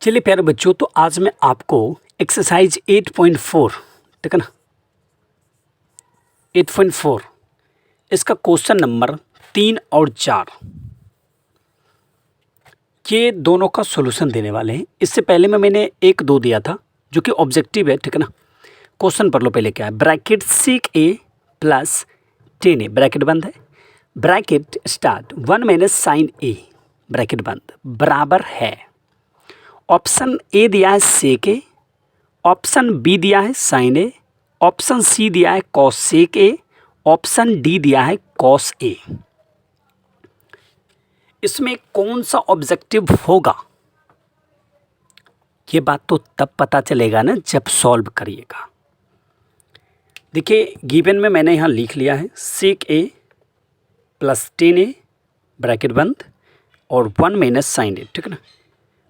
चलिए प्यारे बच्चों, तो आज मैं आपको एक्सरसाइज 8.4, ठीक है ना, 8.4 इसका क्वेश्चन नंबर 3 और 4 ये दोनों का सॉल्यूशन देने वाले हैं। इससे पहले मैंने 1-2 दिया था जो कि ऑब्जेक्टिव है, ठीक है ना। क्वेश्चन पढ़ लो पहले क्या है। ब्रैकेट सीक ए प्लस 10 ए, ब्रैकेट बंद है, ब्रैकेट स्टार्ट 1 माइनस साइन ए, ब्रैकेट बंद, बराबर है। ऑप्शन ए दिया है सेक ए, ऑप्शन बी दिया है साइन ए, ऑप्शन सी दिया है कॉस सेक ए, ऑप्शन डी दिया है कॉस ए। इसमें कौन सा ऑब्जेक्टिव होगा ये बात तो तब पता चलेगा ना जब सॉल्व करिएगा। देखिए गिवन में मैंने यहाँ लिख लिया है सेक ए प्लस 10 ए, ब्रैकेट बंद, और 1 माइनस साइन ए, ठीक है ना।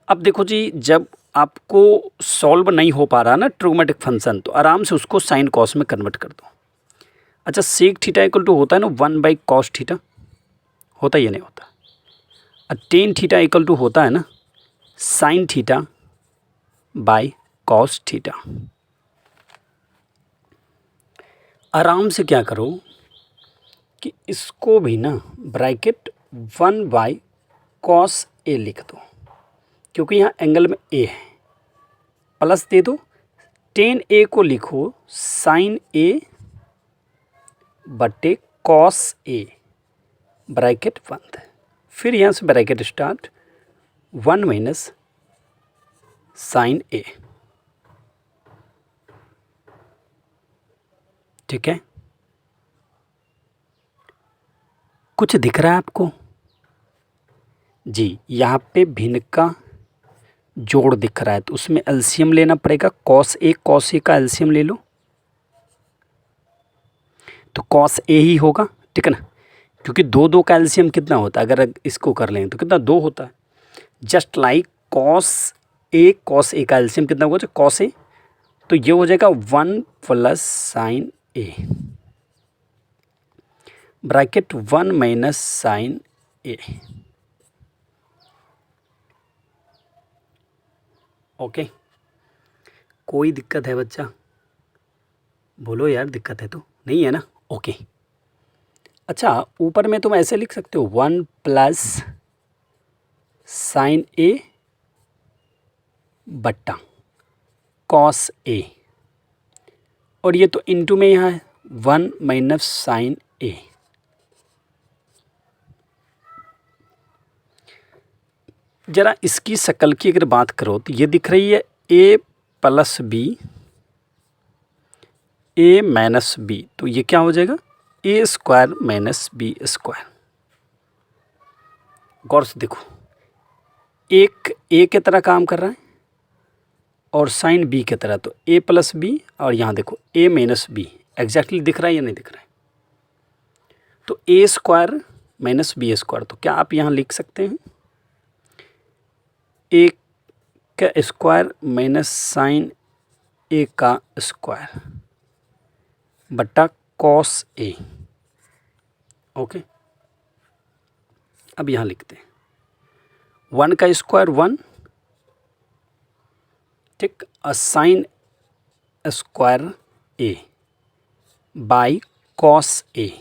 अब देखो जी, जब आपको सॉल्व नहीं हो पा रहा ना ट्रिग्नोमेट्रिक फंक्शन, तो आराम से उसको साइन कॉस में कन्वर्ट कर दो। अच्छा, सेक थीटा इक्वल टू होता है ना 1/cos थीटा, होता ही नहीं होता। और टेन थीटा इक्वल टू होता है ना sine theta by cos theta. आराम से क्या करो कि इसको भी ना ब्रैकेट 1/cos ए लिख दो, क्योंकि यहाँ एंगल में ए है, प्लस दे दो 10a को लिखो साइन ए बटे कॉस ए, ब्रैकेट बंद। फिर यहाँ से ब्रैकेट स्टार्ट 1 माइनस साइन ए, ठीक है। कुछ दिख रहा है आपको जी? यहाँ पे भिन्न का जोड़ दिख रहा है, तो उसमें एलसीएम लेना पड़ेगा। कॉस ए का एलसीएम ले लो, तो कॉस ए ही होगा, ठीक है ना, क्योंकि 2 का एलसीएम कितना होता है, अगर इसको कर लें तो कितना 2 होता है। जस्ट लाइक कॉस ए का एलसीएम कितना होगा, कॉस ए, तो ये हो जाएगा 1 प्लस साइन ए, ब्रैकेट 1 माइनस साइन ए। ओके, कोई दिक्कत है बच्चा? बोलो यार, दिक्कत है तो नहीं है ना? ओके। अच्छा, ऊपर में तुम ऐसे लिख सकते हो 1 प्लस साइन ए बट्टा कॉस ए, और ये तो इनटू में यहाँ है 1 माइनस साइन ए। जरा इसकी शक्ल की अगर बात करो तो ये दिख रही है ए प्लस बी, ए माइनस बी, तो ये क्या हो जाएगा ए स्क्वायर माइनस बी स्क्वायर। गौर से देखो, एक ए की तरह काम कर रहा है और साइन बी की तरह, तो ए प्लस बी, और यहाँ देखो ए माइनस बी, एग्जैक्टली दिख रहा है या नहीं दिख रहा है? तो ए स्क्वायर माइनस बी स्क्वायर, तो क्या आप यहाँ लिख सकते हैं ए का स्क्वायर माइनस साइन ए का स्क्वायर बट्टा कॉस ए। ओके, अब यहाँ लिखते हैं 1 का स्क्वायर 1, ठीक, sine square A by cos A.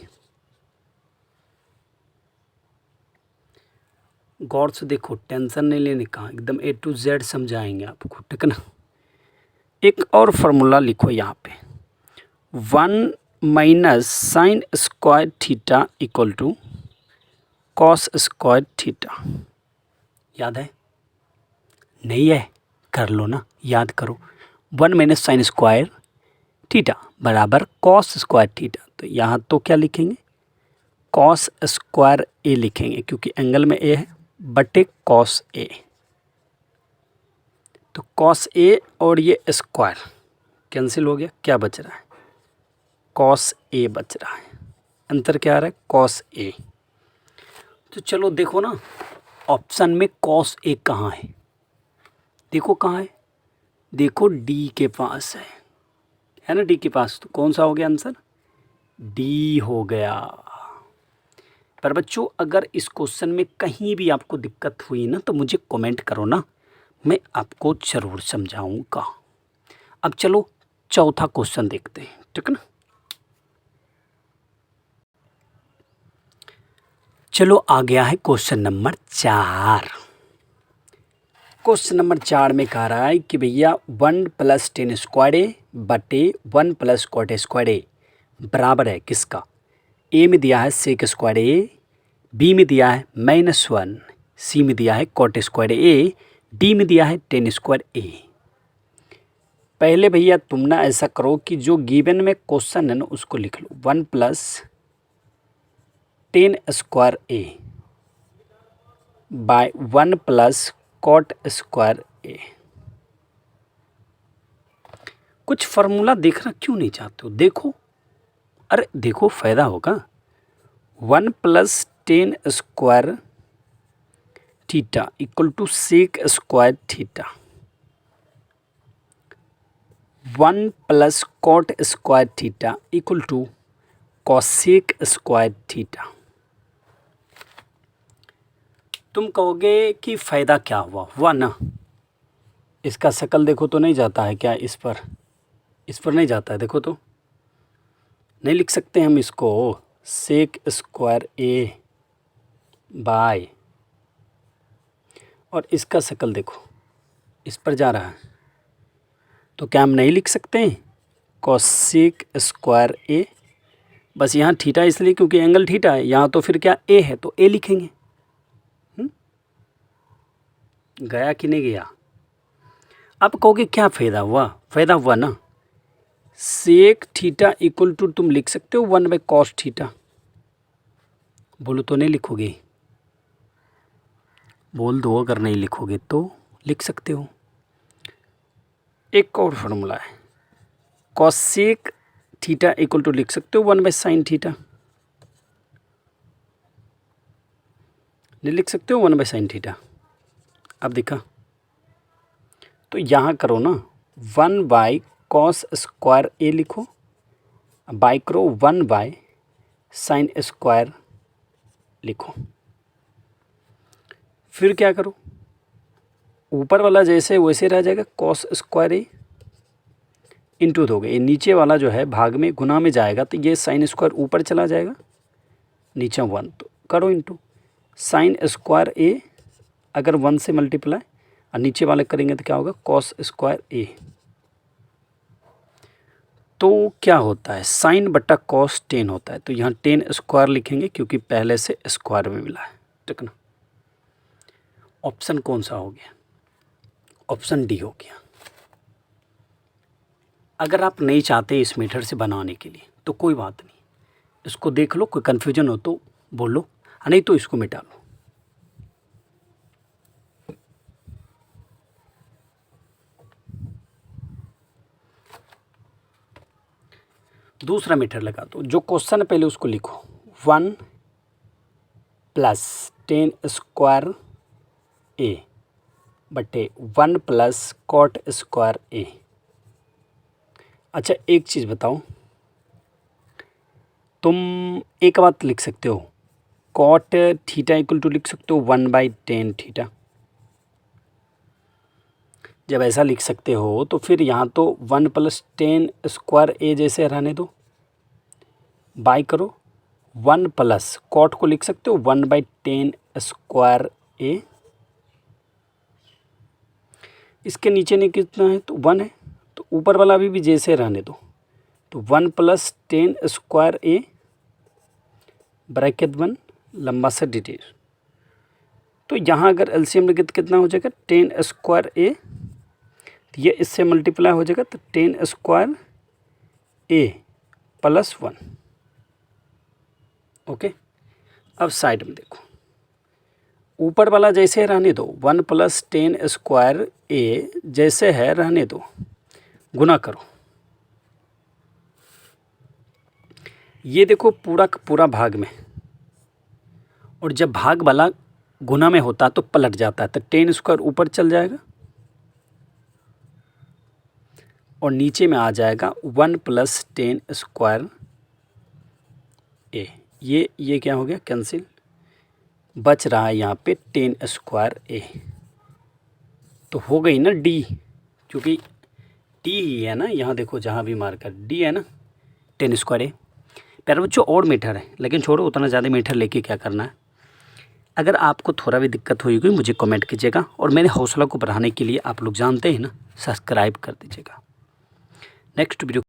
गौर से देखो, टेंशन नहीं लेने का, एकदम A to Z समझाएंगे आपको, ठीक है ना। एक और फार्मूला लिखो यहाँ पे 1 minus sine square theta equal to cos square theta. याद है? नहीं है? कर लो ना, याद करो। 1 माइनस साइन स्क्वायर थीटा बराबर कॉस स्क्वायर थीटा, तो यहाँ तो क्या लिखेंगे कॉस स्क्वायर ए लिखेंगे, क्योंकि एंगल में ए है, बटे कॉस ए। तो कॉस ए और ये स्क्वायर कैंसिल हो गया, क्या बच रहा है कॉस ए बच रहा है। अंतर क्या आ रहा है कॉस ए। तो चलो देखो ना, ऑप्शन में कॉस ए कहाँ है, देखो कहाँ है, देखो डी के पास है ना, डी के पास, तो कौन सा हो गया आंसर? डी हो गया। पर बच्चों, अगर इस क्वेश्चन में कहीं भी आपको दिक्कत हुई ना तो मुझे कमेंट करो ना, मैं आपको ज़रूर समझाऊंगा। अब चलो चौथा क्वेश्चन देखते हैं, ठीक है ना। चलो आ गया है क्वेश्चन नंबर 4। क्वेश्चन नंबर 4 में कह रहा है कि भैया 1 + tan स्क्वायर ए बटे 1 + cot स्क्वायर ए बराबर है किसका। ए में दिया है सेक स्क्वायर ए, बी में दिया है -1, सी में दिया है cot स्क्वायर ए, डी में दिया है tan स्क्वायर ए। पहले भैया तुम ना ऐसा करो कि जो गिवन में क्वेश्चन है ना उसको लिख लो, 1 + tan स्क्वायर ए बाय 1 + cot स्क्वायर ए। कुछ फार्मूला देखना क्यों नहीं चाहते हो, देखो, अरे देखो फ़ायदा होगा। 1 + tan square theta equal to sec square theta, 1 + cot square theta equal to cosec square theta. तुम कहोगे कि फ़ायदा क्या हुआ ना। इसका शक्ल देखो तो नहीं जाता है क्या, इस पर नहीं जाता है, देखो तो नहीं लिख सकते हम इसको सेक स्क्वायर ए बाय, और इसका शक्ल देखो इस पर जा रहा है, तो क्या हम नहीं लिख सकते हैं कॉसेक स्क्वायर ए। बस यहाँ थीटा इसलिए क्योंकि एंगल थीटा है, यहाँ तो फिर क्या ए है तो ए लिखेंगे। गया कि नहीं गया। अब कहोगे क्या फ़ायदा हुआ, फ़ायदा हुआ ना, सेक थीटा इक्वल टू तुम लिख सकते हो 1/cos थीटा। बोलो तो नहीं लिखोगे, बोल दो अगर नहीं लिखोगे तो लिख सकते हो। एक और फार्मूला है, कॉसेक थीटा इक्वल टू लिख सकते हो 1/sin थीटा। नहीं लिख सकते हो 1/sin थीटा। अब देखा तो यहाँ करो ना, 1/cos स्क्वायर ए लिखो, बाई करो 1/sin स्क्वायर लिखो। फिर क्या करो, ऊपर वाला जैसे वैसे रह जाएगा cos स्क्वायर ए, इंटू दोगे, ये नीचे वाला जो है भाग में गुना में जाएगा तो ये sin स्क्वायर ऊपर चला जाएगा, नीचे 1 तो करो इंटू sin स्क्वायर ए, अगर 1 से मल्टीप्लाई और नीचे वाले करेंगे तो क्या होगा cos स्क्वायर ए। तो क्या होता है sin बटा cos tan होता है, तो यहाँ tan स्क्वायर लिखेंगे क्योंकि पहले से स्क्वायर में मिला है, ठीक ना। ऑप्शन कौन सा हो गया, ऑप्शन डी हो गया। अगर आप नहीं चाहते इस मेथड से बनाने के लिए तो कोई बात नहीं, इसको देख लो, कोई कन्फ्यूजन हो तो बोलो, नहीं तो इसको मिटा लो। दूसरा मेथड लगा दो, जो क्वेश्चन है पहले उसको लिखो, 1 + tan स्क्वायर ए बटे 1 + cot स्क्वायर ए। अच्छा एक चीज़ बताओ, तुम एक बात लिख सकते हो, cot थीटा इक्वल टू लिख सकते हो 1/tan थीटा। जब ऐसा लिख सकते हो तो फिर यहाँ तो 1 + tan स्क्वायर ए जैसे रहने दो, बाई करो 1 + cot को लिख सकते हो 1/tan स्क्वायर ए। इसके नीचे ने कितना है तो 1 है, तो ऊपर वाला भी जैसे रहने दो, तो 1 + tan स्क्वायर ए ब्रैकेट 1 लंबा सा डिटेल। तो यहाँ अगर एलसीएम लगे तो कितना हो जाएगा tan स्क्वायर ए, ये इससे मल्टीप्लाई हो जाएगा तो tan स्क्वायर ए + 1। ओके, अब साइड में देखो, ऊपर वाला जैसे रहने दो, 1 + tan स्क्वायर ए जैसे है रहने दो, गुना करो। ये देखो पूरा का पूरा भाग में, और जब भाग वाला गुना में होता तो पलट जाता है, तो tan स्क्वायर ऊपर चल जाएगा और नीचे में आ जाएगा 1 + tan स्क्वायर ए। ये क्या हो गया कैंसिल, बच रहा है यहाँ पे tan स्क्वायर ए। तो हो गई ना डी, क्योंकि टी ही है ना, यहाँ देखो जहाँ भी मार्कर डी है ना, 10 स्क्वायर है। प्यारे बच्चों और मीटर है, लेकिन छोड़ो उतना ज़्यादा मीटर लेके क्या करना है। अगर आपको थोड़ा भी दिक्कत होगी मुझे कमेंट कीजिएगा, और मेरे हौसला को बढ़ाने के लिए आप लोग जानते हैं ना, सब्सक्राइब कर दीजिएगा। Next video